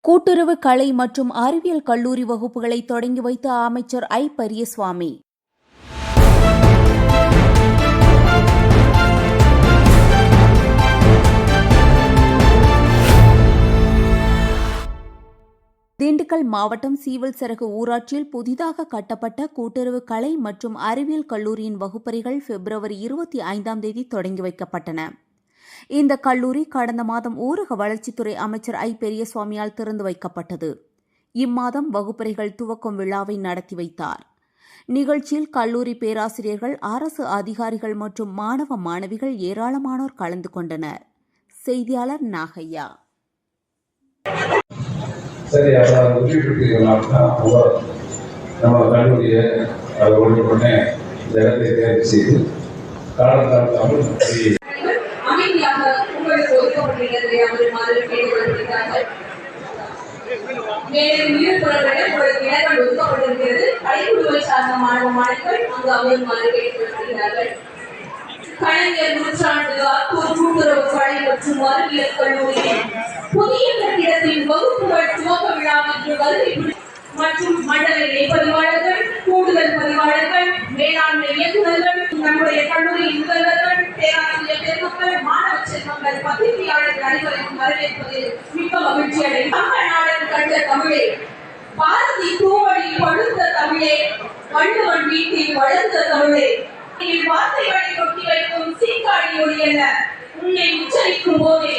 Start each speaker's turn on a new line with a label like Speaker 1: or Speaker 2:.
Speaker 1: கூட்டுறவு கலை மற்றும் அறிவியல் கல்லூரி வகுப்புகளை தொடங்கி வைத்த அமைச்சர் ஐ. பெரியசாமி. திண்டுக்கல் மாவட்டம் சீவல்சரகு ஊராட்சியில் புதிதாக கட்டப்பட்ட கூட்டுறவு கலை மற்றும் அறிவியல் கல்லூரியின் வகுப்பறைகள் February 25 தொடங்கி வைக்கப்பட்டன. இந்த கல்லூரி கடந்த மாதம் ஊரக வளர்ச்சித்துறை அமைச்சர் ஐ. பெரியசாமியால் திறந்து வைக்கப்பட்டது. இம்மாதம் வகுப்பறைகள் துவக்கும் விழாவை நடத்தி வைத்தார். நிகழ்ச்சியில் கல்லூரி பேராசிரியர்கள், அரசு அதிகாரிகள் மற்றும் மாணவ மாணவிகள் ஏராளமானோர் கலந்து கொண்டனர். செய்தியாளர் நாகையா.
Speaker 2: உங்களுக்கு ஒதுக்கப்பட்டிருக்கிறது அவர் மாதிரி கேட்டுக்கொண்டிருக்கிறார்கள். மேலும் ஈடுபடுவதில் உங்களுக்கு இடங்கள் ஒதுக்கப்பட்டிருக்கிறது. கலைக்குழுவை சார்ந்த மாணவ மாணவிகள் அங்கு அமருமாறு கேட்டுக்கொண்டிருக்கிறார்கள். கலைஞர் நூற்றாண்டு கூட்டுறவு கலை மற்றும் அறிவியல் கல்லூரியின் புதிய கட்டிடத்தின் வகுப்புகள் துவக்க விழாவிற்கு வருகை மற்றும் மண்டல பதிவாளர்கள், கூடுதல் பதிவாளர்கள், மேலாண்மை இயக்குநர்கள், நம்முடைய கல்லூரியின் முதல்வர்கள், பேராசிரியர் பெருமக்கள், மாணவ செல்வங்கள், பத்திரிகையாளர்கள் அனைவரையும் வரவேற்பதில் மிக்க மகிழ்ச்சி அடைகிறேன். தமிழ்நாடன் கண்ட தமிழே, பாரதி பூவழி பழுத்த தமிழே, வள்ளுவன் வீட்டில் வளர்ந்த தமிழே, வார்த்தைகளை கொட்டி வைக்கும் சீக்காடி ஒளி அல்ல, உன்னை உச்சரிக்கும் போதே